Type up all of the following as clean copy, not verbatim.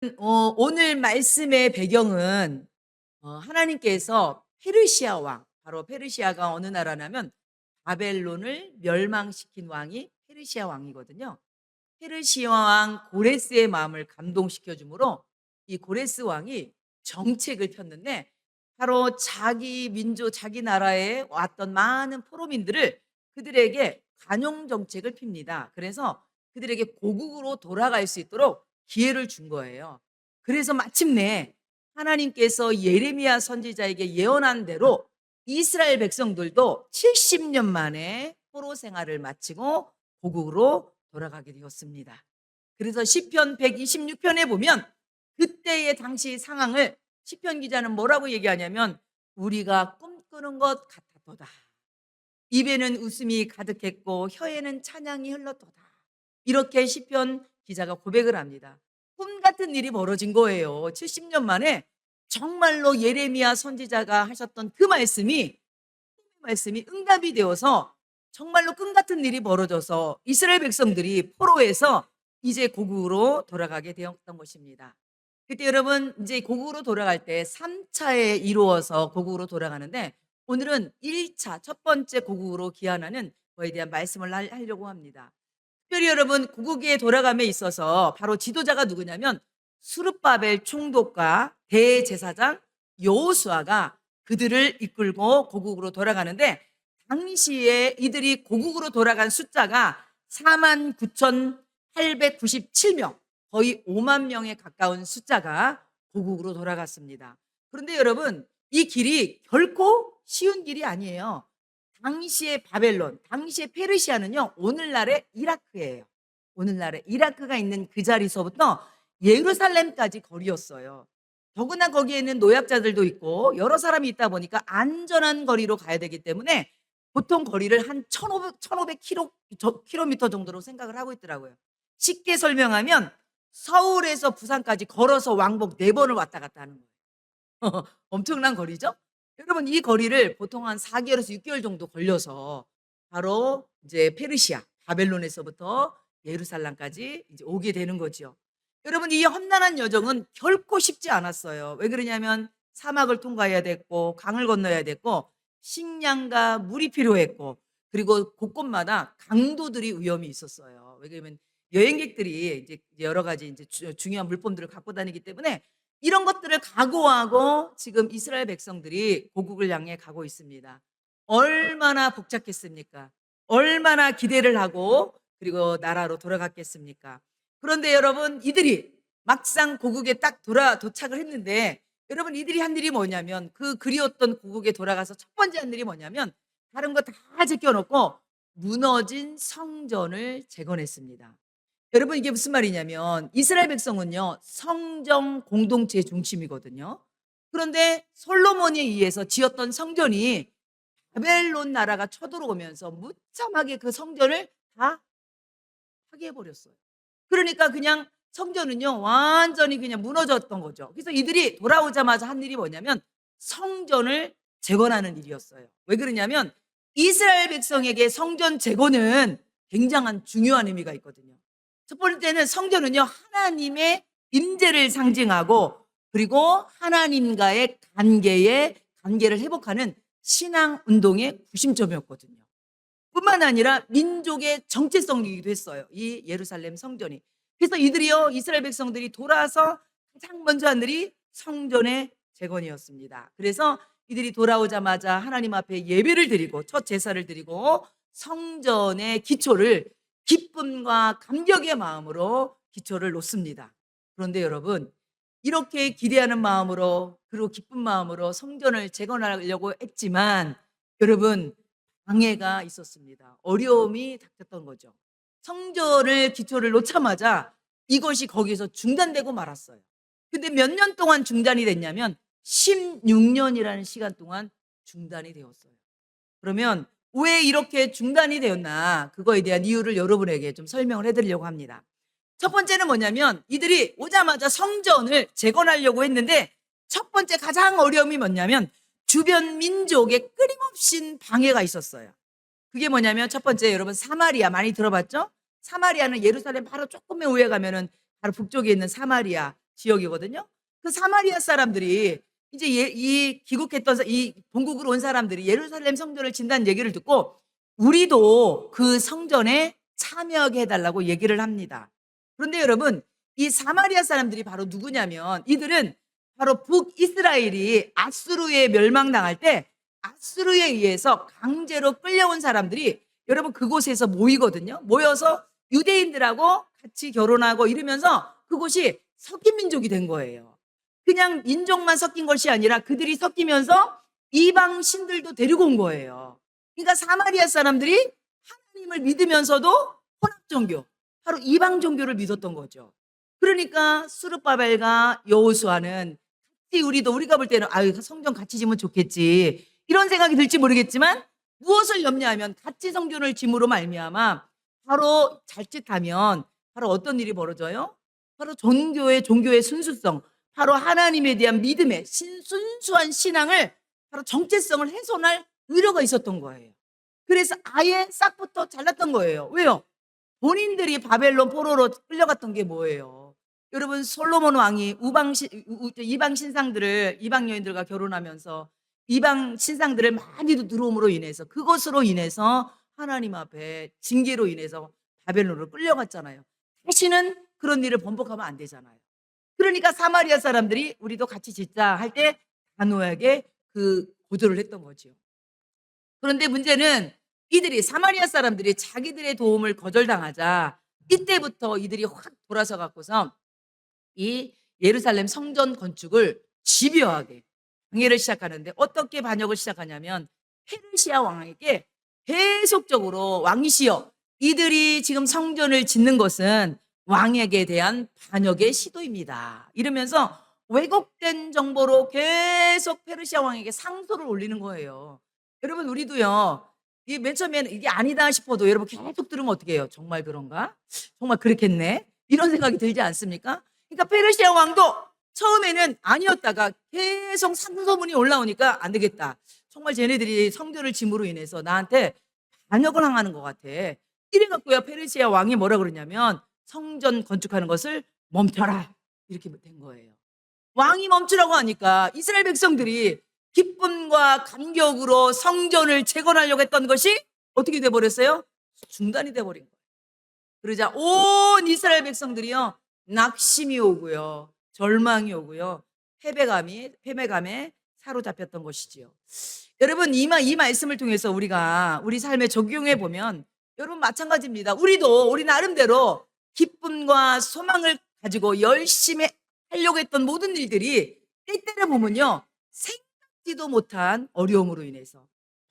오늘 말씀의 배경은 하나님께서 페르시아 왕, 바로 페르시아가 어느 나라냐면 바벨론을 멸망시킨 왕이 페르시아 왕이거든요. 페르시아 왕 고레스의 마음을 감동시켜 주므로 이 고레스 왕이 정책을 폈는데, 바로 자기 민족, 자기 나라에 왔던 많은 포로민들을 그들에게 관용 정책을 핍니다. 그래서 그들에게 고국으로 돌아갈 수 있도록 기회를 준 거예요. 그래서 마침내 하나님께서 예레미야 선지자에게 예언한 대로 이스라엘 백성들도 70년 만에 포로 생활을 마치고 고국으로 돌아가게 되었습니다. 그래서 시편 126편에 보면 그때의 당시 상황을 시편 기자는 뭐라고 얘기하냐면, 우리가 꿈꾸는 것 같았도다. 입에는 웃음이 가득했고 혀에는 찬양이 흘렀도다. 이렇게 시편 기자가 고백을 합니다. 꿈 같은 일이 벌어진 거예요. 70년 만에 정말로 예레미야 선지자가 하셨던 그 말씀이 응답이 되어서 정말로 꿈 같은 일이 벌어져서 이스라엘 백성들이 포로에서 이제 고국으로 돌아가게 되었던 것입니다. 그때 여러분, 이제 고국으로 돌아갈 때 3차에 이루어서 고국으로 돌아가는데, 오늘은 1차 첫 번째 고국으로 귀환하는 거에 대한 말씀을 하려고 합니다. 특별히 여러분, 고국에 돌아감에 있어서 바로 지도자가 누구냐면 수르바벨 총독과 대제사장 여호수아가 그들을 이끌고 고국으로 돌아가는데, 당시에 이들이 고국으로 돌아간 숫자가 49,897명, 거의 5만 명에 가까운 숫자가 고국으로 돌아갔습니다. 그런데 여러분, 이 길이 결코 쉬운 길이 아니에요. 당시의 바벨론, 당시의 페르시아는요, 오늘날의 이라크예요. 오늘날의 이라크가 있는 그 자리서부터 예루살렘까지 거리였어요. 더구나 거기에는 노약자들도 있고 여러 사람이 있다 보니까 안전한 거리로 가야 되기 때문에 보통 거리를 한 1,500km 정도로 생각을 하고 있더라고요. 쉽게 설명하면 서울에서 부산까지 걸어서 왕복 4번을 왔다 갔다 하는 거예요. 엄청난 거리죠? 여러분, 이 거리를 보통 한 4개월에서 6개월 정도 걸려서 바로 이제 페르시아, 바벨론에서부터 예루살렘까지 이제 오게 되는 거죠. 여러분, 이 험난한 여정은 결코 쉽지 않았어요. 왜 그러냐면 사막을 통과해야 됐고 강을 건너야 됐고 식량과 물이 필요했고, 그리고 곳곳마다 강도들이 위험이 있었어요. 왜 그러면 여행객들이 이제 여러 가지 이제 중요한 물품들을 갖고 다니기 때문에 이런 것들을 각오하고 지금 이스라엘 백성들이 고국을 향해 가고 있습니다. 얼마나 복잡했습니까? 얼마나 기대를 하고 그리고 나라로 돌아갔겠습니까? 그런데 여러분, 이들이 막상 고국에 딱 도착을 했는데, 여러분, 이들이 한 일이 뭐냐면, 그 그리웠던 고국에 돌아가서 첫 번째 한 일이 뭐냐면, 다른 거 다 제껴놓고 무너진 성전을 재건했습니다. 여러분, 이게 무슨 말이냐면 이스라엘 백성은요, 성정 공동체의 중심이거든요. 그런데 솔로몬에 의해서 지었던 성전이 바벨론 나라가 쳐들어오면서 무참하게 그 성전을 다 파괴해 버렸어요. 그러니까 그냥 성전은요, 완전히 그냥 무너졌던 거죠. 그래서 이들이 돌아오자마자 한 일이 뭐냐면 성전을 재건하는 일이었어요. 왜 그러냐면 이스라엘 백성에게 성전 재건은 굉장한 중요한 의미가 있거든요. 첫 번째는 성전은요, 하나님의 임재를 상징하고, 그리고 하나님과의 관계를 회복하는 신앙 운동의 구심점이었거든요. 뿐만 아니라 민족의 정체성이기도 했어요, 이 예루살렘 성전이. 그래서 이들이요, 이스라엘 백성들이 돌아서 가장 먼저 한 일이 성전의 재건이었습니다. 그래서 이들이 돌아오자마자 하나님 앞에 예배를 드리고 첫 제사를 드리고 성전의 기초를 기쁨과 감격의 마음으로 기초를 놓습니다. 그런데 여러분, 이렇게 기대하는 마음으로, 그리고 기쁜 마음으로 성전을 재건하려고 했지만, 여러분, 방해가 있었습니다. 어려움이 닥쳤던 거죠. 성전을 기초를 놓자마자 이것이 거기서 중단되고 말았어요. 근데 몇 년 동안 중단이 됐냐면 16년이라는 시간 동안 중단이 되었어요. 그러면 왜 이렇게 중단이 되었나, 그거에 대한 이유를 여러분에게 좀 설명을 해드리려고 합니다. 첫 번째는 뭐냐면 이들이 오자마자 성전을 재건하려고 했는데, 첫 번째 가장 어려움이 뭐냐면 주변 민족의 끊임없인 방해가 있었어요. 그게 뭐냐면 첫 번째, 여러분, 사마리아 많이 들어봤죠? 사마리아는 예루살렘 바로 조금의 우에 가면은 바로 북쪽에 있는 사마리아, 지역이거든요. 그 사마리아 사람들이 이제 이 귀국했던 이 본국으로 온 사람들이 예루살렘 성전을 진다는 얘기를 듣고 우리도 그 성전에 참여하게 해달라고 얘기를 합니다. 그런데 여러분, 이 사마리아 사람들이 바로 누구냐면 이들은 바로 북이스라엘이 아수르에 멸망당할 때 아수르에 의해서 강제로 끌려온 사람들이 여러분 그곳에서 모이거든요. 모여서 유대인들하고 같이 결혼하고 이러면서 그곳이 섞인 민족이 된 거예요. 그냥 민족만 섞인 것이 아니라 그들이 섞이면서 이방 신들도 데리고 온 거예요. 그러니까 사마리아 사람들이 하나님을 믿으면서도 혼합 종교, 바로 이방 종교를 믿었던 거죠. 그러니까 스룹바벨과 여호수아는 같이 우리가 볼 때는 아유 성전 같이 지면 좋겠지 이런 생각이 들지 모르겠지만 무엇을 염려하면 같이 성전을 짐으로 말미암아 바로 자칫하면 바로 어떤 일이 벌어져요? 바로 종교의 순수성, 바로 하나님에 대한 믿음의 순수한 신앙을 바로 정체성을 훼손할 의료가 있었던 거예요. 그래서 아예 싹부터 잘랐던 거예요. 왜요? 본인들이 바벨론 포로로 끌려갔던 게 뭐예요? 여러분 솔로몬 왕이 이방 신상들을 이방 여인들과 결혼하면서 이방 신상들을 많이 들어옴으로 인해서 그것으로 인해서 하나님 앞에 징계로 인해서 바벨론으로 끌려갔잖아요. 다시는 그런 일을 번복하면 안 되잖아요. 그러니까 사마리아 사람들이 우리도 같이 짓자 할 때 단호하게 그 고조를 했던 거죠. 그런데 문제는 이들이 사마리아 사람들이 자기들의 도움을 거절당하자 이때부터 이들이 확 돌아서 갖고서 이 예루살렘 성전 건축을 집요하게 방해를 시작하는데 어떻게 반역을 시작하냐면 페르시아 왕에게 계속적으로 왕이시여 이들이 지금 성전을 짓는 것은 왕에게 대한 반역의 시도입니다. 이러면서 왜곡된 정보로 계속 페르시아 왕에게 상소를 올리는 거예요. 여러분 우리도요. 이 맨 처음에는 이게 아니다 싶어도 여러분 계속 들으면 어떻게 해요? 정말 그런가? 정말 그렇겠네? 이런 생각이 들지 않습니까? 그러니까 페르시아 왕도 처음에는 아니었다가 계속 상소문이 올라오니까 안 되겠다. 정말 쟤네들이 성전을 짐으로 인해서 나한테 반역을 당하는 것 같아. 이래갖고요 페르시아 왕이 뭐라 그러냐면 성전 건축하는 것을 멈춰라 이렇게 된 거예요. 왕이 멈추라고 하니까 이스라엘 백성들이 기쁨과 감격으로 성전을 재건하려고 했던 것이 어떻게 돼버렸어요? 중단이 돼버린 거예요. 그러자 온 이스라엘 백성들이요 낙심이 오고요 절망이 오고요 패배감에 사로잡혔던 것이지요. 여러분 이 말씀을 통해서 우리가 우리 삶에 적용해 보면 여러분 마찬가지입니다. 우리도 우리 나름대로 기쁨과 소망을 가지고 열심히 하려고 했던 모든 일들이 때때로 보면요 생각지도 못한 어려움으로 인해서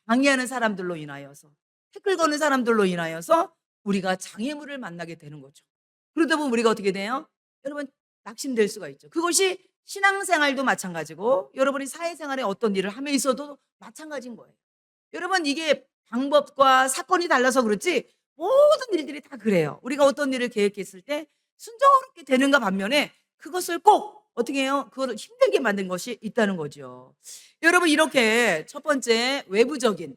방해하는 사람들로 인하여서 태클 거는 사람들로 인하여서 우리가 장애물을 만나게 되는 거죠. 그러다 보면 우리가 어떻게 돼요? 여러분 낙심될 수가 있죠. 그것이 신앙생활도 마찬가지고 여러분이 사회생활에 어떤 일을 하며 있어도 마찬가지인 거예요. 여러분 이게 방법과 사건이 달라서 그렇지 모든 일들이 다 그래요. 우리가 어떤 일을 계획했을 때 순조롭게 되는가 반면에 그것을 꼭 어떻게 해요? 그거를 힘들게 만든 것이 있다는 거죠. 여러분 이렇게 첫 번째 외부적인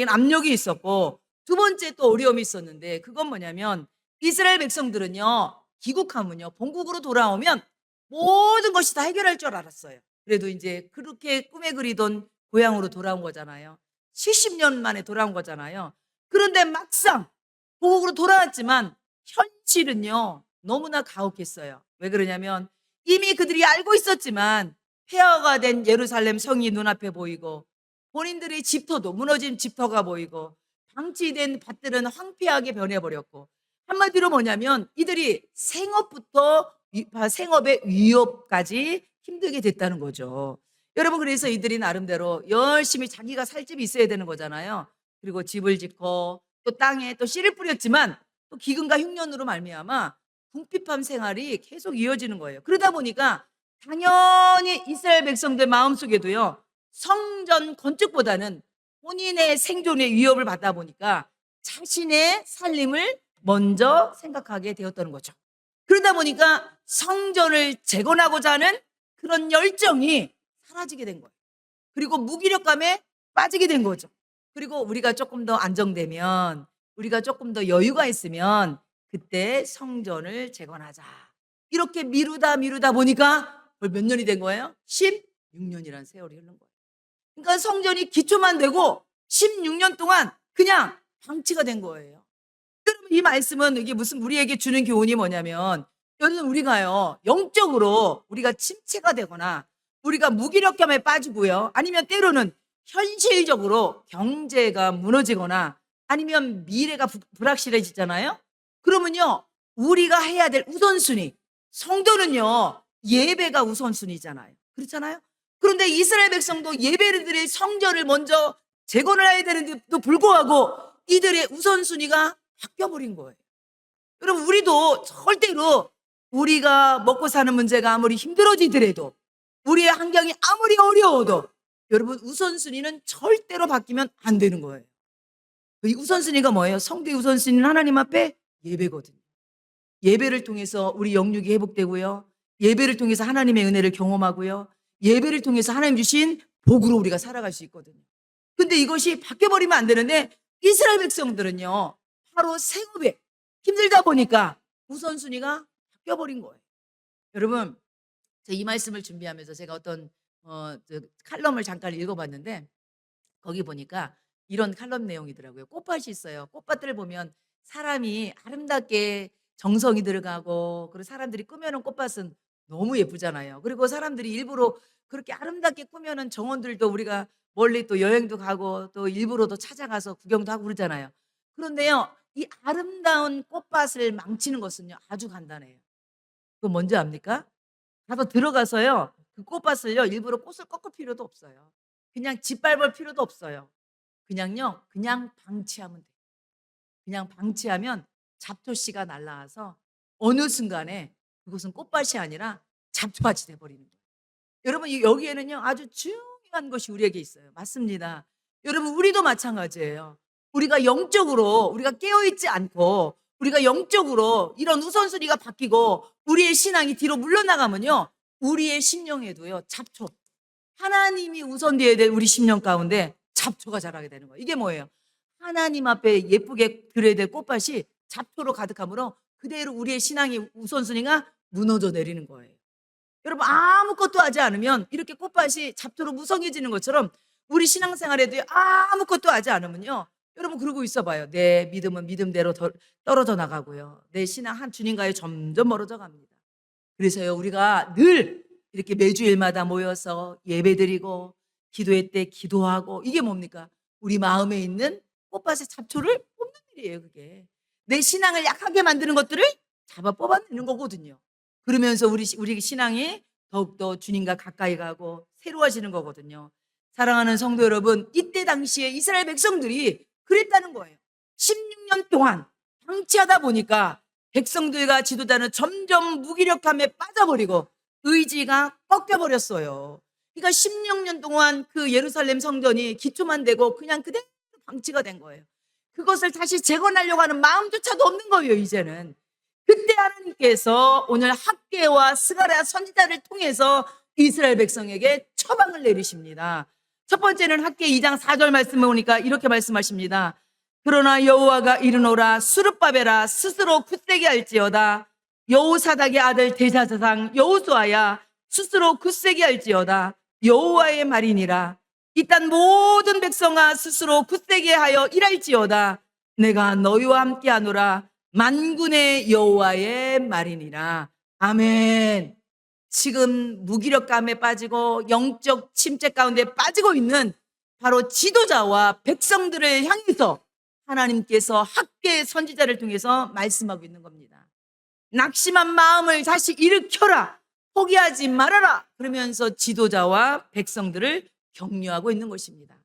압력이 있었고 두 번째 또 어려움이 있었는데 그건 뭐냐면 이스라엘 백성들은요 귀국하면요 본국으로 돌아오면 모든 것이 다 해결할 줄 알았어요. 그래도 이제 그렇게 꿈에 그리던 고향으로 돌아온 거잖아요. 70년 만에 돌아온 거잖아요. 그런데 막상 본국으로 돌아왔지만 현실은요 너무나 가혹했어요. 왜 그러냐면 이미 그들이 알고 있었지만 폐허가 된 예루살렘 성이 눈앞에 보이고 본인들의 집터도 무너진 집터가 보이고 방치된 밭들은 황폐하게 변해버렸고 한마디로 뭐냐면 이들이 생업의 위협까지 힘들게 됐다는 거죠. 여러분 그래서 이들이 나름대로 열심히 자기가 살 집이 있어야 되는 거잖아요. 그리고 집을 짓고 또 땅에 또 씨를 뿌렸지만 또 기근과 흉년으로 말미암아 궁핍한 생활이 계속 이어지는 거예요. 그러다 보니까 당연히 이스라엘 백성들 마음속에도요 성전 건축보다는 본인의 생존의 위협을 받다 보니까 자신의 살림을 먼저 생각하게 되었다는 거죠. 그러다 보니까 성전을 재건하고자 하는 그런 열정이 사라지게 된 거예요. 그리고 무기력감에 빠지게 된 거죠. 그리고 우리가 조금 더 안정되면 우리가 조금 더 여유가 있으면 그때 성전을 재건하자 이렇게 미루다 보니까 몇 년이 된 거예요? 16년이라는 세월이 흐른 거예요. 그러니까 성전이 기초만 되고 16년 동안 그냥 방치가 된 거예요. 여러분, 이 말씀은 이게 무슨 우리에게 주는 교훈이 뭐냐면, 여러분, 우리가요 영적으로 우리가 침체가 되거나 우리가 무기력감에 빠지고요, 아니면 때로는 현실적으로 경제가 무너지거나 아니면 미래가 불확실해지잖아요. 그러면요, 우리가 해야 될 우선순위, 성도는요 예배가 우선순위잖아요. 그렇잖아요. 그런데 이스라엘 백성도 예배를 드릴 성전을 먼저 재건을 해야 되는데도 불구하고 이들의 우선순위가 바뀌어버린 거예요. 여러분, 우리도 절대로 우리가 먹고 사는 문제가 아무리 힘들어지더라도, 우리의 환경이 아무리 어려워도 여러분, 우선순위는 절대로 바뀌면 안 되는 거예요. 이 우선순위가 뭐예요? 성도의 우선순위는 하나님 앞에 예배거든요. 예배를 통해서 우리 영육이 회복되고요, 예배를 통해서 하나님의 은혜를 경험하고요, 예배를 통해서 하나님 주신 복으로 우리가 살아갈 수 있거든요. 근데 이것이 바뀌어버리면 안 되는데, 이스라엘 백성들은요 바로 생업에 힘들다 보니까 우선순위가 바뀌어버린 거예요. 여러분, 이 말씀을 준비하면서 제가 어떤 칼럼을 잠깐 읽어봤는데, 거기 보니까 이런 칼럼 내용이더라고요. 꽃밭이 있어요. 꽃밭들을 보면 사람이 아름답게 정성이 들어가고, 그리고 사람들이 꾸며놓은 꽃밭은 너무 예쁘잖아요. 그리고 사람들이 일부러 그렇게 아름답게 꾸며놓은 정원들도 우리가 멀리 또 여행도 가고 또 일부러도 찾아가서 구경도 하고 그러잖아요. 그런데요, 이 아름다운 꽃밭을 망치는 것은요 아주 간단해요. 그거 뭔지 압니까? 가서 들어가서요 그 꽃밭을요 일부러 꽃을 꺾을 필요도 없어요. 그냥 짓밟을 필요도 없어요. 그냥 방치하면 돼요. 그냥 방치하면 잡초씨가 날라와서 어느 순간에 그것은 꽃밭이 아니라 잡초밭이 돼버리는 거예요. 여러분, 여기에는요 아주 중요한 것이 우리에게 있어요. 맞습니다. 여러분, 우리도 마찬가지예요. 우리가 영적으로 우리가 깨어있지 않고, 우리가 영적으로 이런 우선순위가 바뀌고 우리의 신앙이 뒤로 물러나가면요, 우리의 심령에도요 잡초, 하나님이 우선되어야 될 우리 심령 가운데 잡초가 자라게 되는 거예요. 이게 뭐예요? 하나님 앞에 예쁘게 드려야 될 꽃밭이 잡초로 가득하므로 그대로 우리의 신앙의 우선순위가 무너져 내리는 거예요. 여러분, 아무것도 하지 않으면 이렇게 꽃밭이 잡초로 무성해지는 것처럼 우리 신앙생활에도 아무것도 하지 않으면요, 여러분 그러고 있어 봐요. 내 믿음은 믿음대로 떨어져 나가고요, 내 신앙 한 주님과의 점점 멀어져 갑니다. 그래서요, 우리가 늘 이렇게 매주일마다 모여서 예배드리고 기도회 때 기도하고, 이게 뭡니까? 우리 마음에 있는 꽃밭의 잡초를 뽑는 일이에요. 그게 내 신앙을 약하게 만드는 것들을 잡아 뽑아내는 거거든요. 그러면서 우리 신앙이 더욱더 주님과 가까이 가고 새로워지는 거거든요. 사랑하는 성도 여러분, 이때 당시에 이스라엘 백성들이 그랬다는 거예요. 16년 동안 방치하다 보니까 백성들과 지도자는 점점 무기력함에 빠져버리고 의지가 꺾여버렸어요. 그러니까 16년 동안 그 예루살렘 성전이 기초만 되고 그냥 그대로 방치가 된 거예요. 그것을 다시 재건하려고 하는 마음조차도 없는 거예요, 이제는. 그때 하나님께서 오늘 학개와 스가랴 선지자를 통해서 이스라엘 백성에게 처방을 내리십니다. 첫 번째는 학개 2장 4절 말씀을 보니까 이렇게 말씀하십니다. 그러나 여호와가 이르노라, 수르바벨아 스스로 굳세게 할지어다. 여호사닥의 아들 대제사장 여호수아야 스스로 굳세게 할지어다. 여호와의 말이니라. 이 땅 모든 백성아 스스로 굳세게 하여 일할지어다. 내가 너희와 함께하노라. 만군의 여호와의 말이니라. 아멘. 지금 무기력감에 빠지고 영적 침체 가운데 빠지고 있는 바로 지도자와 백성들을 향해서 하나님께서 학개 선지자를 통해서 말씀하고 있는 겁니다. 낙심한 마음을 다시 일으켜라, 포기하지 말아라, 그러면서 지도자와 백성들을 격려하고 있는 것입니다.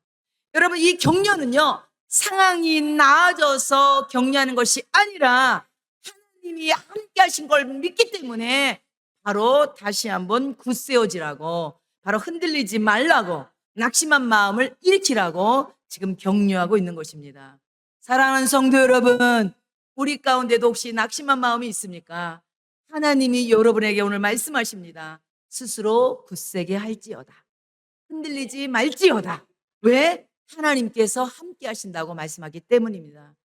여러분, 이 격려는요 상황이 나아져서 격려하는 것이 아니라 하나님이 함께 하신 걸 믿기 때문에 바로 다시 한번 굳세어지라고, 바로 흔들리지 말라고, 낙심한 마음을 일으키라고 지금 격려하고 있는 것입니다. 사랑하는 성도 여러분, 우리 가운데도 혹시 낙심한 마음이 있습니까? 하나님이 여러분에게 오늘 말씀하십니다. 스스로 굳세게 할지어다. 흔들리지 말지어다. 왜? 하나님께서 함께 하신다고 말씀하기 때문입니다.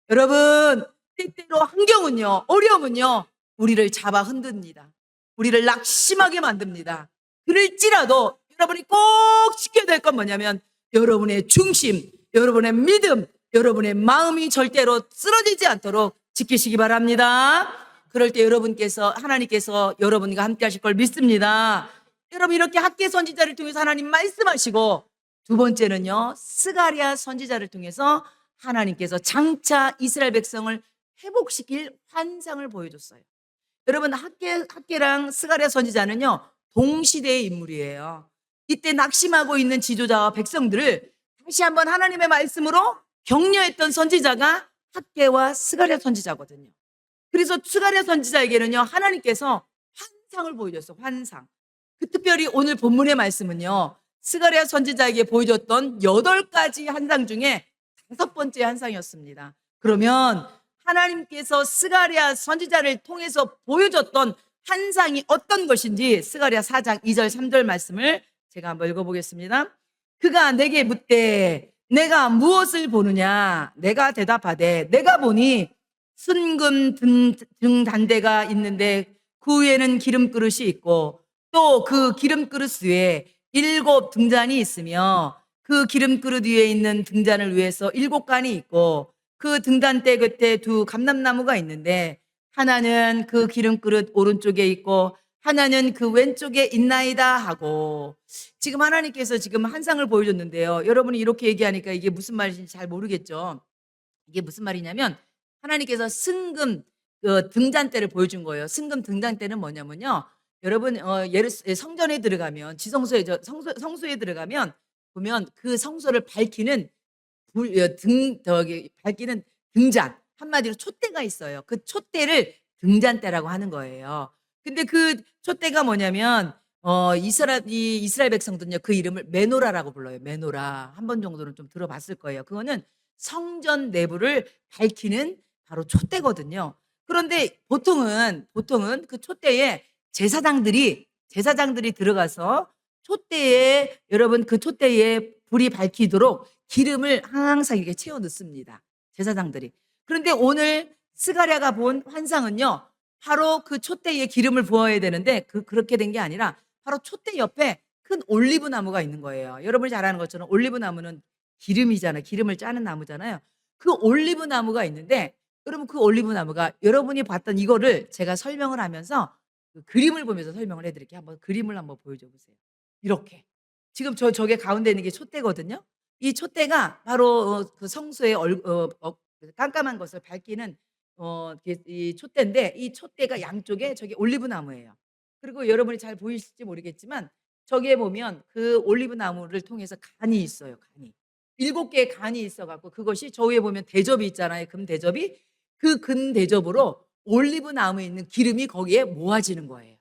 여러분, 때때로 환경은요, 어려움은요, 우리를 잡아 흔듭니다. 우리를 낙심하게 만듭니다. 그럴지라도 여러분이 꼭 지켜야 될 건 뭐냐면 여러분의 중심, 여러분의 믿음, 여러분의 마음이 절대로 쓰러지지 않도록 지키시기 바랍니다. 그럴 때 하나님께서 여러분과 함께 하실 걸 믿습니다. 여러분, 이렇게 학계 선지자를 통해서 하나님 말씀하시고, 두 번째는요, 스가랴 선지자를 통해서 하나님께서 장차 이스라엘 백성을 회복시킬 환상을 보여줬어요. 여러분, 학계랑 스가랴 선지자는요, 동시대의 인물이에요. 이때 낙심하고 있는 지도자와 백성들을 다시 한번 하나님의 말씀으로 격려했던 선지자가 학계와 스가랴 선지자거든요. 그래서 스가랴 선지자에게는요, 하나님께서 환상을 보여줬어요. 환상. 특별히 오늘 본문의 말씀은요, 스가랴 선지자에게 보여줬던 8가지 환상 중에 5번째 환상이었습니다. 그러면 하나님께서 스가랴 선지자를 통해서 보여줬던 환상이 어떤 것인지 스가랴 4장 2절 3절 말씀을 제가 한번 읽어보겠습니다. 그가 내게 묻되 내가 무엇을 보느냐? 내가 대답하되 내가 보니 순금 등 단대가 있는데 그 위에는 기름 그릇이 있고 또 그 기름 그릇 위에 7 등잔이 있으며 그 기름 그릇 위에 있는 등잔을 위해서 7간이 있고 그 등잔대 곁에 2 감람나무가 있는데 하나는 그 기름 그릇 오른쪽에 있고 하나는 그 왼쪽에 있나이다 하고, 지금 하나님께서 지금 환상을 보여줬는데요. 여러분이 이렇게 얘기하니까 이게 무슨 말인지 잘 모르겠죠. 이게 무슨 말이냐면 하나님께서 승금 등잔대를 보여준 거예요. 승금 등잔대는 뭐냐면요, 여러분 성전에 들어가면 성소에 들어가면 보면 그 성소를 밝히는 밝히는 등잔, 한마디로 촛대가 있어요. 그 촛대를 등잔대라고 하는 거예요. 근데 그 촛대가 뭐냐면 이스라엘 백성들은요, 그 이름을 메노라라고 불러요. 메노라. 한 번 정도는 좀 들어봤을 거예요. 그거는 성전 내부를 밝히는 바로 촛대거든요. 그런데 보통은 그 촛대에 제사장들이 들어가서 촛대에, 여러분, 그 촛대에 불이 밝히도록 기름을 항상 이렇게 채워 넣습니다. 제사장들이. 그런데 오늘 스가랴가 본 환상은요, 바로 그 촛대에 기름을 부어야 되는데 그렇게 된 게 아니라 바로 촛대 옆에 큰 올리브 나무가 있는 거예요. 여러분이 잘 아는 것처럼 올리브 나무는 기름이잖아요. 기름을 짜는 나무잖아요. 그 올리브 나무가 있는데, 여러분, 그 올리브 나무가 여러분이 봤던 이거를 제가 설명을 하면서 그 그림을 보면서 설명을 해드릴게요. 한번 그림을 한번 보여줘 보세요. 이렇게 지금 저게 가운데 있는 게 촛대거든요. 이 촛대가 바로 그 성소의 깜깜한 것을 밝히는 이 촛대인데, 이 촛대가 양쪽에 저게 올리브 나무예요. 그리고 여러분이 잘 보이실지 모르겠지만 저기에 보면 그 올리브 나무를 통해서 간이 있어요. 간이 7개의 간이 있어 갖고, 그것이 저 위에 보면 대접이 있잖아요. 금 대접이. 그 금 대접으로 올리브 나무에 있는 기름이 거기에 모아지는 거예요.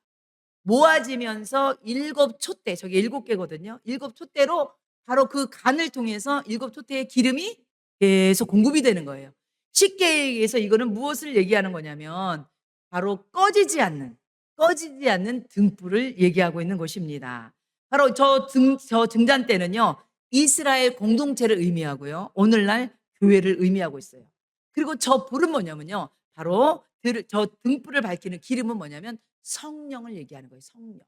모아지면서 7 촛대, 저게 7개거든요. 7 촛대로 바로 그 간을 통해서 7 촛대의 기름이 계속 공급이 되는 거예요. 쉽게 얘기해서 이거는 무엇을 얘기하는 거냐면 바로 꺼지지 않는 등불을 얘기하고 있는 것입니다. 바로 저 등잔대는요, 이스라엘 공동체를 의미하고요, 오늘날 교회를 의미하고 있어요. 그리고 저 불은 뭐냐면요, 바로 저 등불을 밝히는 기름은 뭐냐면 성령을 얘기하는 거예요. 성령.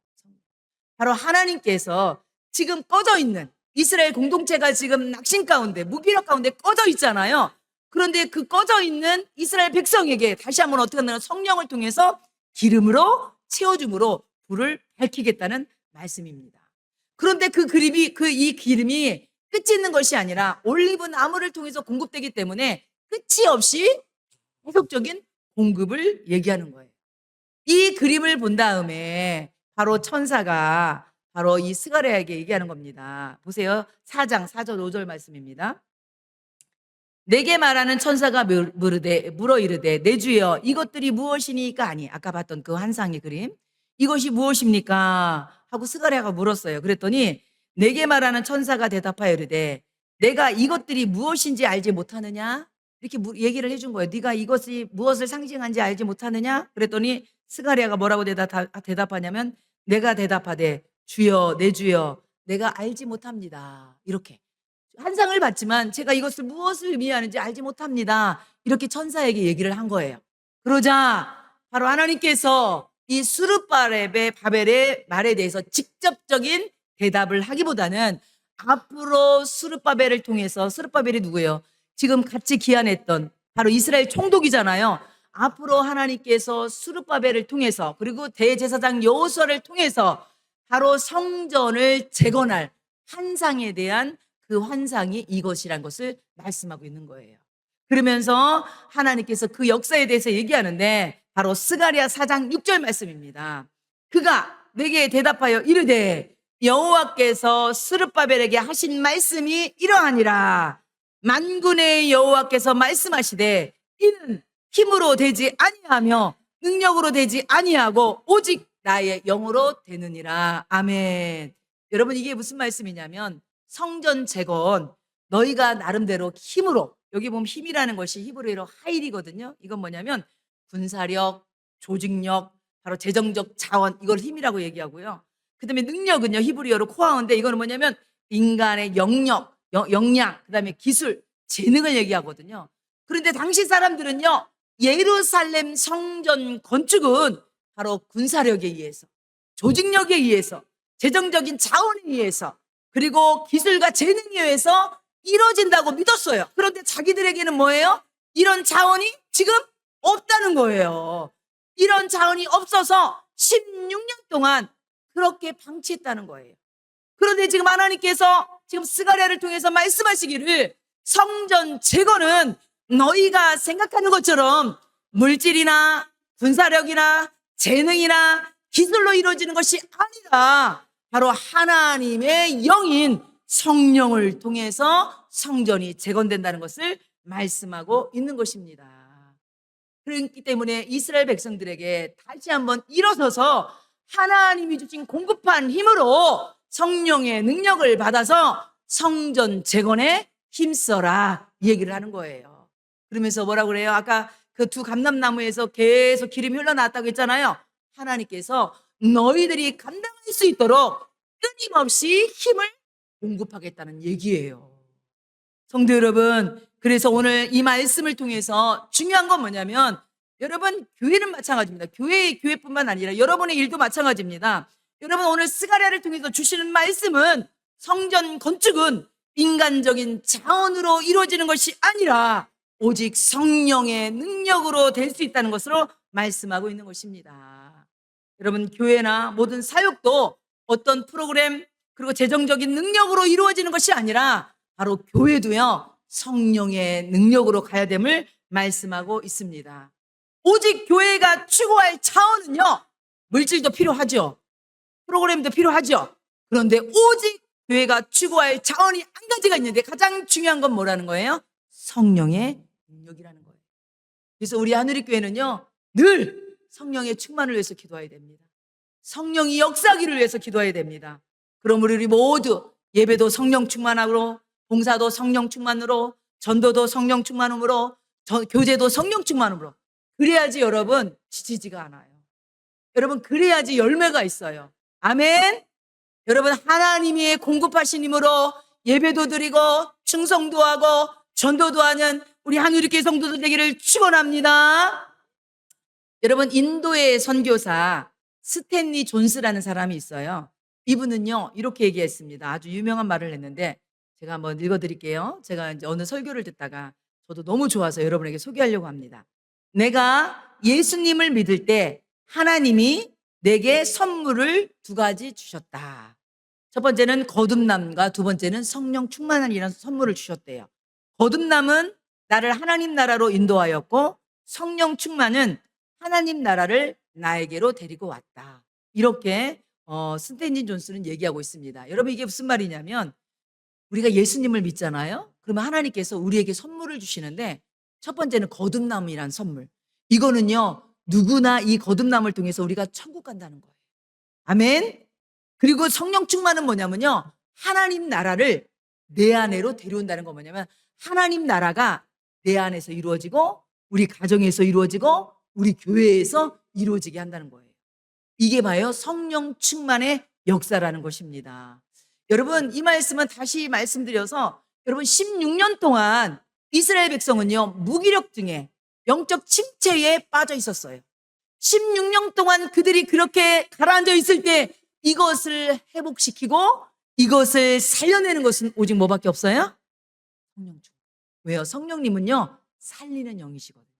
바로 하나님께서 지금 꺼져 있는 이스라엘 공동체가 지금 낙심 가운데, 무기력 가운데 꺼져 있잖아요. 그런데 그 꺼져 있는 이스라엘 백성에게 다시 한번 어떻게 하냐면 성령을 통해서 기름으로 채워줌으로 불을 밝히겠다는 말씀입니다. 그런데 이 기름이 끝이 있는 것이 아니라 올리브 나무를 통해서 공급되기 때문에 끝이 없이 계속적인 공급을 얘기하는 거예요. 이 그림을 본 다음에 바로 천사가 바로 이 스가랴에게 얘기하는 겁니다. 보세요. 4장 4절 5절 말씀입니다. 내게 말하는 천사가 물어 이르되 내 주여 이것들이 무엇이니까 하니, 아까 봤던 그 환상의 그림, 이것이 무엇입니까? 하고 스가랴가 물었어요. 그랬더니 내게 말하는 천사가 대답하여 이르되 내가 이것들이 무엇인지 알지 못하느냐? 이렇게 얘기를 해준 거예요. 네가 이것이 무엇을 상징한지 알지 못하느냐? 그랬더니 스가랴가 뭐라고 대답하냐면 내가 대답하되 주여 내 주여 내가 알지 못합니다. 이렇게 환상을 봤지만 제가 이것을 무엇을 의미하는지 알지 못합니다. 이렇게 천사에게 얘기를 한 거예요. 그러자 바로 하나님께서 이 바벨의 말에 대해서 직접적인 대답을 하기보다는 앞으로 스룹바벨을 통해서, 스룹바벨이 누구예요? 지금 같이 기한했던 바로 이스라엘 총독이잖아요. 앞으로 하나님께서 스룹바벨을 통해서, 그리고 대제사장 여호수아를 통해서 바로 성전을 재건할 환상에 대한 그 환상이 이것이란 것을 말씀하고 있는 거예요. 그러면서 하나님께서 그 역사에 대해서 얘기하는데 바로 스가랴 4장 6절 말씀입니다. 그가 내게 대답하여 이르되 여호와께서 스룹바벨에게 하신 말씀이 이러하니라. 만군의 여호와께서 말씀하시되 이는 힘으로 되지 아니하며 능력으로 되지 아니하고 오직 나의 영으로 되느니라. 아멘. 여러분, 이게 무슨 말씀이냐면 성전 재건, 너희가 나름대로 힘으로, 여기 보면 힘이라는 것이 히브리어로 하일이거든요. 이건 뭐냐면 군사력, 조직력, 바로 재정적 자원, 이걸 힘이라고 얘기하고요. 그 다음에 능력은요, 히브리어로 코아인데 이거는 뭐냐면 인간의 영역, 역량, 그 다음에 기술, 재능을 얘기하거든요. 그런데 당시 사람들은요, 예루살렘 성전 건축은 바로 군사력에 의해서, 조직력에 의해서, 재정적인 자원에 의해서, 그리고 기술과 재능에 의해서 이루어진다고 믿었어요. 그런데 자기들에게는 뭐예요? 이런 자원이 지금 없다는 거예요. 이런 자원이 없어서 16년 동안 그렇게 방치했다는 거예요. 그런데 지금 하나님께서 지금 스가랴를 통해서 말씀하시기를 성전 재건은 너희가 생각하는 것처럼 물질이나 군사력이나 재능이나 기술로 이루어지는 것이 아니라 바로 하나님의 영인 성령을 통해서 성전이 재건된다는 것을 말씀하고 있는 것입니다. 그렇기 때문에 이스라엘 백성들에게 다시 한번 일어서서 하나님이 주신 공급한 힘으로 성령의 능력을 받아서 성전 재건에 힘써라, 이 얘기를 하는 거예요. 그러면서 뭐라고 그래요? 아까 그 두 감람나무에서 계속 기름이 흘러나왔다고 했잖아요. 하나님께서 너희들이 감당할 수 있도록 끊임없이 힘을 공급하겠다는 얘기예요. 성도 여러분, 그래서 오늘 이 말씀을 통해서 중요한 건 뭐냐면, 여러분, 교회는 마찬가지입니다. 교회뿐만 아니라 여러분의 일도 마찬가지입니다. 여러분, 오늘 스가랴를 통해서 주시는 말씀은 성전 건축은 인간적인 자원으로 이루어지는 것이 아니라 오직 성령의 능력으로 될 수 있다는 것으로 말씀하고 있는 것입니다. 여러분, 교회나 모든 사역도 어떤 프로그램 그리고 재정적인 능력으로 이루어지는 것이 아니라 바로 교회도요, 성령의 능력으로 가야 됨을 말씀하고 있습니다. 오직 교회가 추구할 차원은요, 물질도 필요하죠, 프로그램도 필요하죠. 그런데 오직 교회가 추구할 차원이 한 가지가 있는데 가장 중요한 건 뭐라는 거예요? 성령의 능력이라는 거예요. 그래서 우리 하늘의교회는요, 늘 성령의 충만을 위해서 기도해야 됩니다. 성령이 역사하기를 위해서 기도해야 됩니다. 그럼 우리 모두 예배도 성령 충만으로, 봉사도 성령 충만으로, 전도도 성령 충만으로, 교제도 성령 충만으로, 그래야지 여러분 지치지가 않아요. 여러분, 그래야지 열매가 있어요. 아멘. 여러분, 하나님이 공급하신 힘으로 예배도 드리고 충성도 하고 전도도 하는 우리 하늘교회 성도들 되기를 축원합니다. 여러분, 인도의 선교사 스탠리 존스라는 사람이 있어요. 이분은요, 이렇게 얘기했습니다. 아주 유명한 말을 했는데 제가 한번 읽어드릴게요. 제가 이제 어느 설교를 듣다가 저도 너무 좋아서 여러분에게 소개하려고 합니다. 내가 예수님을 믿을 때 하나님이 내게 선물을 두 가지 주셨다. 첫 번째는 거듭남과 두 번째는 성령 충만이라는 선물을 주셨대요. 거듭남은 나를 하나님 나라로 인도하였고, 성령 충만은 하나님 나라를 나에게로 데리고 왔다. 이렇게 스탠리 존스는 얘기하고 있습니다. 여러분, 이게 무슨 말이냐면, 우리가 예수님을 믿잖아요. 그러면 하나님께서 우리에게 선물을 주시는데 첫 번째는 거듭남이란 선물. 이거는요, 누구나 이 거듭남을 통해서 우리가 천국 간다는 거예요. 아멘. 그리고 성령 충만은 뭐냐면요, 하나님 나라를 내 안으로 데려온다는 거. 뭐냐면 하나님 나라가 내 안에서 이루어지고 우리 가정에서 이루어지고 우리 교회에서 이루어지게 한다는 거예요. 이게 봐요, 성령 충만의 역사라는 것입니다. 여러분, 이 말씀은 다시 말씀드려서, 여러분, 16년 동안 이스라엘 백성은요, 무기력증에, 영적 침체에 빠져 있었어요. 16년 동안 그들이 그렇게 가라앉아 있을 때 이것을 회복시키고 이것을 살려내는 것은 오직 뭐밖에 없어요? 성령 충만. 왜요? 성령님은요 살리는 영이시거든요.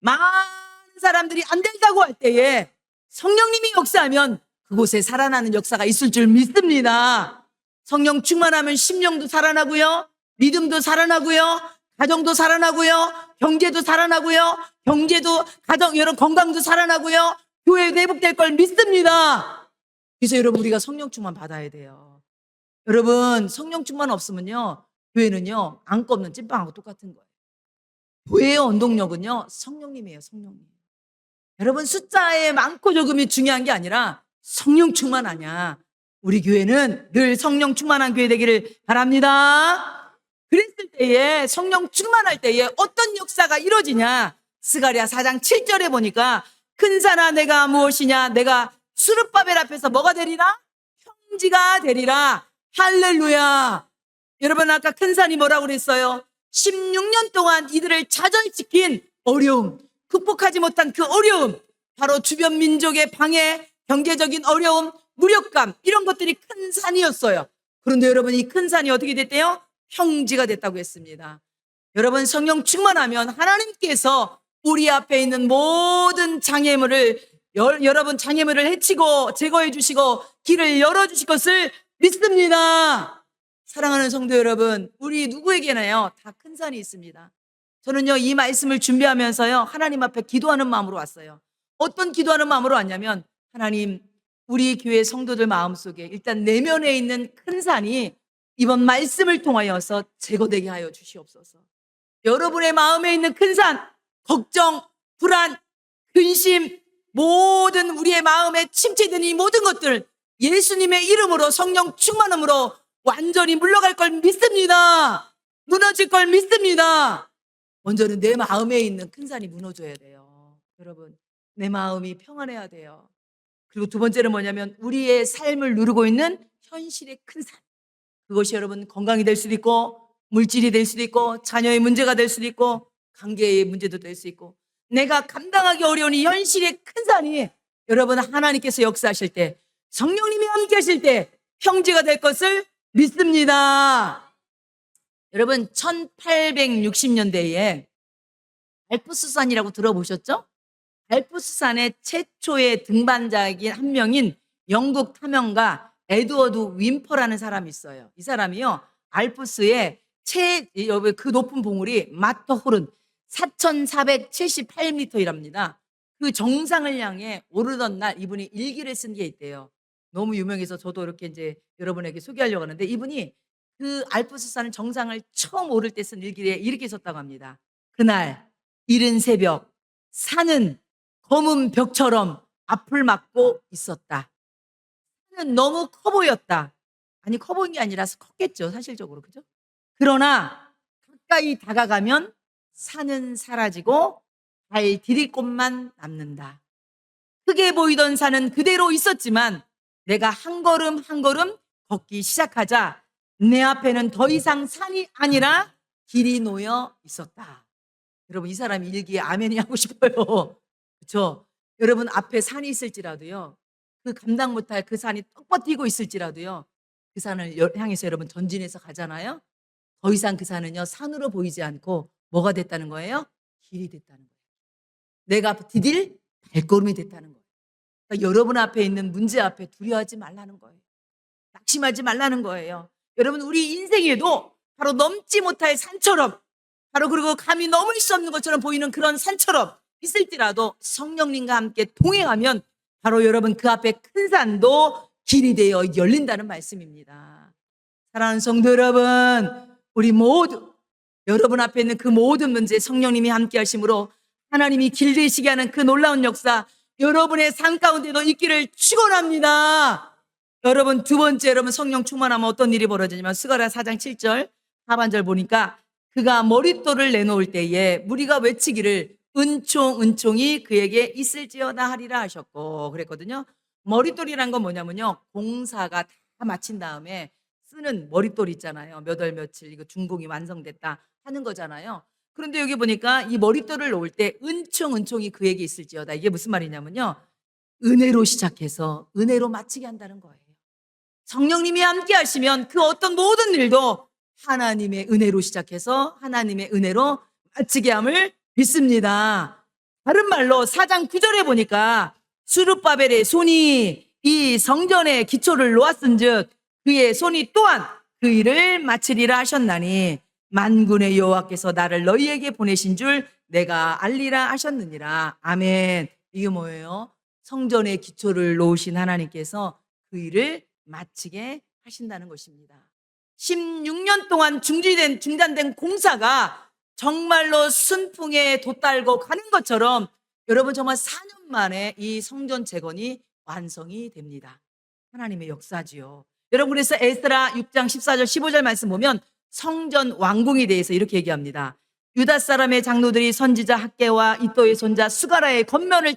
많은 사람들이 안 된다고 할 때에 성령님이 역사하면 그곳에 살아나는 역사가 있을 줄 믿습니다. 성령 충만하면 심령도 살아나고요, 믿음도 살아나고요, 가정도 살아나고요, 경제도 살아나고요, 경제도 가정 여러분 건강도 살아나고요, 교회도 회복될 걸 믿습니다. 그래서 여러분 우리가 성령 충만 받아야 돼요. 여러분 성령 충만 없으면요 교회는요 안고 없는 찐빵하고 똑같은 거예요. 교회의 원동력은요 성령님이에요. 성령님. 여러분 숫자에 많고 적음이 중요한 게 아니라 성령 충만하냐. 우리 교회는 늘 성령 충만한 교회 되기를 바랍니다. 그랬을 때에 성령 충만할 때에 어떤 역사가 이루어지냐. 스가랴 4장 7절에 보니까 큰 산아 내가 무엇이냐. 내가 수르바벨 앞에서 뭐가 되리라? 형지가 되리라. 할렐루야. 여러분 아까 큰 산이 뭐라고 그랬어요? 16년 동안 이들을 좌절시킨 어려움, 극복하지 못한 그 어려움, 바로 주변 민족의 방해, 경제적인 어려움, 무력감 이런 것들이 큰 산이었어요. 그런데 여러분 이 큰 산이 어떻게 됐대요? 형지가 됐다고 했습니다. 여러분 성령 충만하면 하나님께서 우리 앞에 있는 모든 장애물을 여러분 장애물을 해치고 제거해 주시고 길을 열어주실 것을 믿습니다. 사랑하는 성도 여러분, 우리 누구에게나요 다 큰 산이 있습니다. 저는요 이 말씀을 준비하면서요 하나님 앞에 기도하는 마음으로 왔어요. 어떤 기도하는 마음으로 왔냐면 하나님 우리 교회 성도들 마음속에 일단 내면에 있는 큰 산이 이번 말씀을 통하여서 제거되게 하여 주시옵소서. 여러분의 마음에 있는 큰 산, 걱정, 불안, 근심, 모든 우리의 마음에 침체된 이 모든 것들 예수님의 이름으로 성령 충만함으로 완전히 물러갈 걸 믿습니다. 무너질 걸 믿습니다. 먼저는 내 마음에 있는 큰 산이 무너져야 돼요. 여러분 내 마음이 평안해야 돼요. 그리고 두 번째는 뭐냐면 우리의 삶을 누르고 있는 현실의 큰 산. 그것이 여러분 건강이 될 수도 있고 물질이 될 수도 있고 자녀의 문제가 될 수도 있고 관계의 문제도 될 수 있고 내가 감당하기 어려운 이 현실의 큰 산이 여러분 하나님께서 역사하실 때 성령님이 함께 하실 때 형제가 될 것을 믿습니다. 여러분 1860년대에 알프스산이라고 들어보셨죠? 알프스산의 최초의 등반자인 한 명인 영국 탐험가 에드워드 윈퍼라는 사람이 있어요. 이 사람이요 알프스의 그 높은 봉우리 마터호른 4,478m이랍니다. 그 정상을 향해 오르던 날 이분이 일기를 쓴 게 있대요. 너무 유명해서 저도 이렇게 이제 여러분에게 소개하려고 하는데 이분이 그 알프스산 정상을 처음 오를 때 쓴 일기에 이렇게 썼다고 합니다. 그날 이른 새벽 산은 검은 벽처럼 앞을 막고 있었다. 산은 너무 커 보였다. 아니 커 보인 게 아니라 컸겠죠 사실적으로 그죠? 그러나 가까이 다가가면 산은 사라지고 발 디딜 곳만 남는다. 크게 보이던 산은 그대로 있었지만 내가 한 걸음 한 걸음 걷기 시작하자 내 앞에는 더 이상 산이 아니라 길이 놓여 있었다. 여러분 이 사람이 일기에 아멘이 하고 싶어요. 그렇죠? 여러분 앞에 산이 있을지라도요. 그 감당 못할 그 산이 떡 버티고 있을지라도요. 그 산을 향해서 여러분 전진해서 가잖아요. 더 이상 그 산은요 산으로 보이지 않고 뭐가 됐다는 거예요? 길이 됐다는 거예요. 내가 디딜 발걸음이 됐다는 거예요. 그러니까 여러분 앞에 있는 문제 앞에 두려워하지 말라는 거예요. 낙심하지 말라는 거예요. 여러분 우리 인생에도 바로 넘지 못할 산처럼 바로 그리고 감히 넘을 수 없는 것처럼 보이는 그런 산처럼 있을지라도 성령님과 함께 동행하면 바로 여러분 그 앞에 큰 산도 길이 되어 열린다는 말씀입니다. 사랑하는 성도 여러분, 우리 모두 여러분 앞에 있는 그 모든 문제 성령님이 함께 하심으로 하나님이 길 되시게 하는 그 놀라운 역사 여러분의 삶 가운데도 있기를 축원합니다. 여러분 두 번째 여러분 성령 충만하면 어떤 일이 벌어지냐면 스가랴 4장 7절 하반절 보니까 그가 머릿돌을 내놓을 때에 무리가 외치기를 은총이 그에게 있을지어다 하리라 하셨고 그랬거든요. 머릿돌이란 건 뭐냐면요 공사가 다 마친 다음에 쓰는 머릿돌 있잖아요. 몇 월 며칠 이거 준공이 완성됐다 하는 거잖아요. 그런데 여기 보니까 이 머릿돌을 놓을 때 은총이 그에게 있을지어다. 이게 무슨 말이냐면요. 은혜로 시작해서 은혜로 마치게 한다는 거예요. 성령님이 함께 하시면 그 어떤 모든 일도 하나님의 은혜로 시작해서 하나님의 은혜로 마치게 함을 믿습니다. 다른 말로 4장 9절에 보니까 수룹바벨의 손이 이 성전의 기초를 놓았은즉 그의 손이 또한 그 일을 마치리라 하셨나니 만군의 여호와께서 나를 너희에게 보내신 줄 내가 알리라 하셨느니라. 아멘. 이게 뭐예요? 성전의 기초를 놓으신 하나님께서 그 일을 마치게 하신다는 것입니다. 16년 동안 중단된 공사가 정말로 순풍에 돛달고 가는 것처럼 여러분 정말 4년 만에 이 성전 재건이 완성이 됩니다. 하나님의 역사지요. 여러분 그래서 에스라 6장 14절 15절 말씀 보면 성전 완공에 대해서 이렇게 얘기합니다. 유다 사람의 장로들이 선지자 학개와 이또의 손자 수가라의 겉면을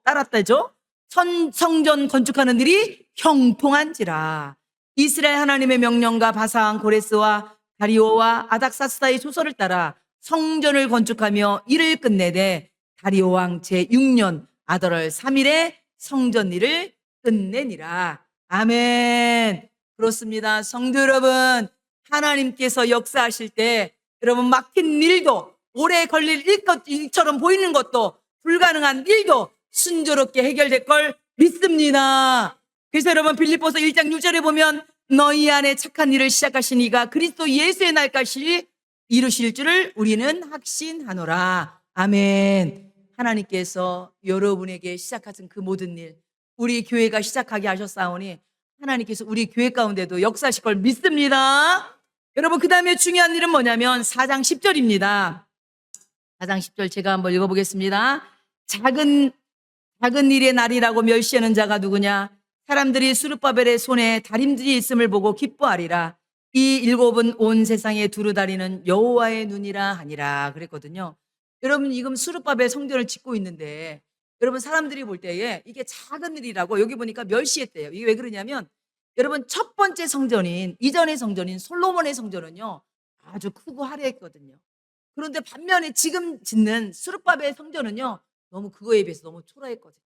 따랐다죠. 성전 건축하는 일이 형통한지라. 이스라엘 하나님의 명령과 바사왕 고레스와 다리오와 아닥사스다의 조서를 따라 성전을 건축하며 일을 끝내되 다리오 왕 제6년 아더월 3일에 성전 일을 끝내니라. 아멘. 그렇습니다. 성도 여러분, 하나님께서 역사하실 때 여러분 막힌 일도 오래 걸릴 일처럼 보이는 것도 불가능한 일도 순조롭게 해결될 걸 믿습니다. 그래서 여러분 빌립보서 1장 6절에 보면 너희 안에 착한 일을 시작하신 이가 그리스도 예수의 날까지 이루실 줄을 우리는 확신하노라. 아멘. 하나님께서 여러분에게 시작하신 그 모든 일 우리 교회가 시작하게 하셨사오니 하나님께서 우리 교회 가운데도 역사하실 걸 믿습니다. 여러분 그 다음에 중요한 일은 뭐냐면 4장 10절입니다. 4장 10절 제가 한번 읽어보겠습니다. 작은 일의 날이라고 멸시하는 자가 누구냐? 사람들이 수룹바벨의 손에 다림질이 있음을 보고 기뻐하리라. 이 일곱은 온 세상에 두루 다니는 여호와의 눈이라 하니라 그랬거든요. 여러분 지금 수룹바벨 성전을 짓고 있는데 여러분 사람들이 볼 때에 이게 작은 일이라고 여기 보니까 멸시했대요. 이게 왜 그러냐면 여러분 첫 번째 성전인 이전의 성전인 솔로몬의 성전은요 아주 크고 화려했거든요. 그런데 반면에 지금 짓는 수룹바벨 성전은요 너무 그거에 비해서 너무 초라했거든요.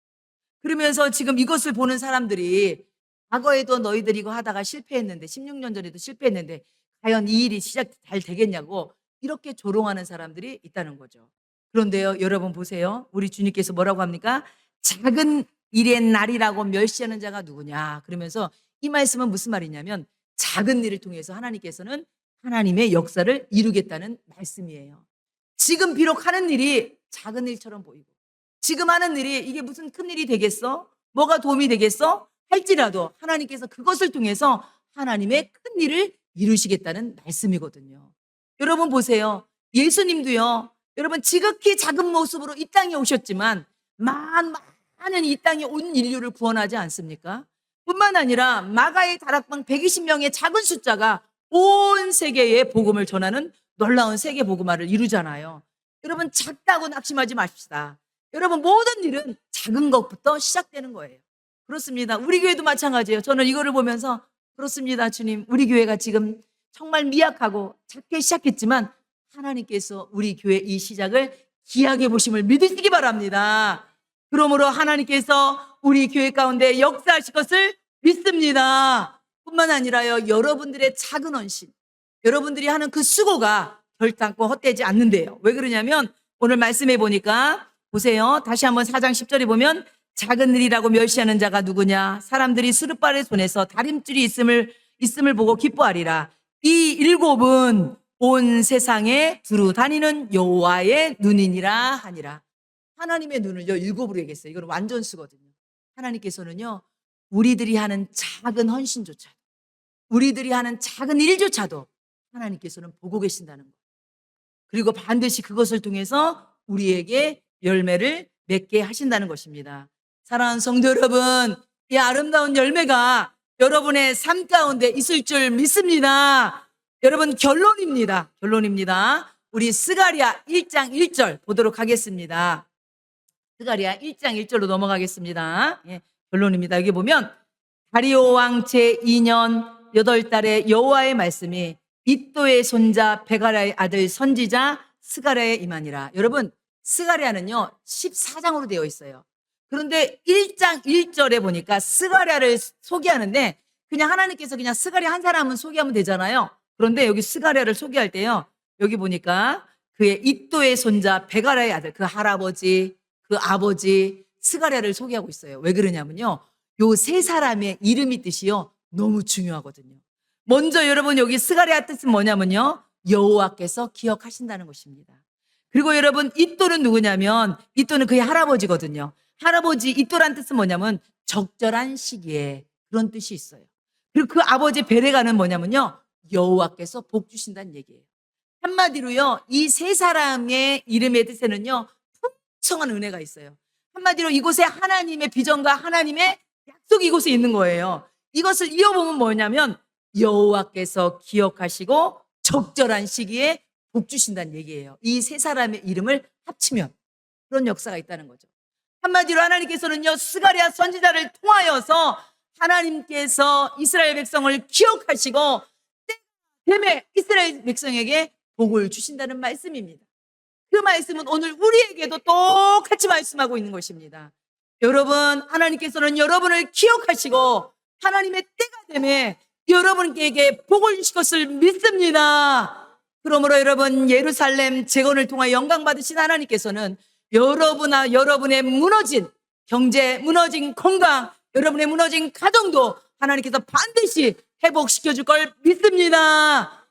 그러면서 지금 이것을 보는 사람들이 과거에도 너희들이 이거 하다가 실패했는데 16년 전에도 실패했는데 과연 이 일이 시작 잘 되겠냐고 이렇게 조롱하는 사람들이 있다는 거죠. 그런데요 여러분 보세요. 우리 주님께서 뭐라고 합니까? 작은 일의 날이라고 멸시하는 자가 누구냐. 그러면서 이 말씀은 무슨 말이냐면 작은 일을 통해서 하나님께서는 하나님의 역사를 이루겠다는 말씀이에요. 지금 비록 하는 일이 작은 일처럼 보이고 지금 하는 일이 이게 무슨 큰 일이 되겠어? 뭐가 도움이 되겠어? 할지라도 하나님께서 그것을 통해서 하나님의 큰 일을 이루시겠다는 말씀이거든요. 여러분 보세요. 예수님도요. 여러분 지극히 작은 모습으로 이 땅에 오셨지만 많은 이 땅에 온 인류를 구원하지 않습니까? 뿐만 아니라 마가의 다락방 120명의 작은 숫자가 온 세계에 복음을 전하는 놀라운 세계 복음화를 이루잖아요. 여러분 작다고 낙심하지 마십시다. 여러분 모든 일은 작은 것부터 시작되는 거예요. 그렇습니다. 우리 교회도 마찬가지예요. 저는 이거를 보면서 그렇습니다. 주님, 우리 교회가 지금 정말 미약하고 작게 시작했지만 하나님께서 우리 교회 이 시작을 귀하게 보심을 믿으시기 바랍니다. 그러므로 하나님께서 우리 교회 가운데 역사하실 것을 믿습니다. 뿐만 아니라요, 여러분들의 작은 헌신, 여러분들이 하는 그 수고가 결단코 헛되지 않는데요. 왜 그러냐면 오늘 말씀해 보니까 보세요. 다시 한번 4장 10절에 보면 작은 일이라고 멸시하는 자가 누구냐? 사람들이 수르바벨의 손에서 다림줄이 있음을 보고 기뻐하리라. 이 일곱은 온 세상에 두루 다니는 여호와의 눈이니라 하니라. 하나님의 눈을요 일곱으로 얘기했어요. 이건 완전수거든요. 하나님께서는요 우리들이 하는 작은 헌신조차도 우리들이 하는 작은 일조차도 하나님께서는 보고 계신다는 거예요. 그리고 반드시 그것을 통해서 우리에게 열매를 맺게 하신다는 것입니다. 사랑하는 성도 여러분, 이 아름다운 열매가 여러분의 삶 가운데 있을 줄 믿습니다. 여러분 결론입니다. 우리 스가랴 1장 1절 보도록 하겠습니다. 스가랴 1장 1절로 넘어가겠습니다. 예, 결론입니다. 여기 보면 다리오 왕 제2년 8달에 여호와의 말씀이 이또의 손자 베가랴의 아들 선지자 스가랴에 임하니라. 여러분, 스가랴는요 14장으로 되어 있어요. 그런데 1장 1절에 보니까 스가랴를 소개하는데 그냥 하나님께서 그냥 스가랴 한 사람은 소개하면 되잖아요. 그런데 여기 스가랴를 소개할 때요, 여기 보니까 그의 이또의 손자 베가랴의 아들, 그 할아버지, 그 아버지 스가랴를 소개하고 있어요. 왜 그러냐면요, 요 세 사람의 이름이 뜻이요 너무 중요하거든요. 먼저 여러분, 여기 스가랴 뜻은 뭐냐면요, 여호와께서 기억하신다는 것입니다. 그리고 여러분, 이또는 누구냐면 이또는 그의 할아버지거든요. 할아버지 이또란 뜻은 뭐냐면 적절한 시기에, 그런 뜻이 있어요. 그리고 그 아버지 베레가는 뭐냐면요, 여호와께서 복 주신다는 얘기예요. 한마디로요, 이 세 사람의 이름의 뜻에는요 풍성한 은혜가 있어요. 한마디로 이곳에 하나님의 비전과 하나님의 약속이 이곳에 있는 거예요. 이것을 이어보면 뭐냐면 여호와께서 기억하시고 적절한 시기에 복 주신다는 얘기예요. 이 세 사람의 이름을 합치면 그런 역사가 있다는 거죠. 한마디로 하나님께서는요 스가랴 선지자를 통하여서 하나님께서 이스라엘 백성을 기억하시고 때문에 이스라엘 백성에게 복을 주신다는 말씀입니다. 그 말씀은 오늘 우리에게도 똑같이 말씀하고 있는 것입니다. 여러분, 하나님께서는 여러분을 기억하시고 하나님의 때가 되면 여러분에게 복을 주실 것을 믿습니다. 그러므로 여러분, 예루살렘 재건을 통하여 영광 받으신 하나님께서는 여러분과 여러분의 무너진 경제, 무너진 건강, 여러분의 무너진 가정도 하나님께서 반드시 회복시켜 줄 걸 믿습니다.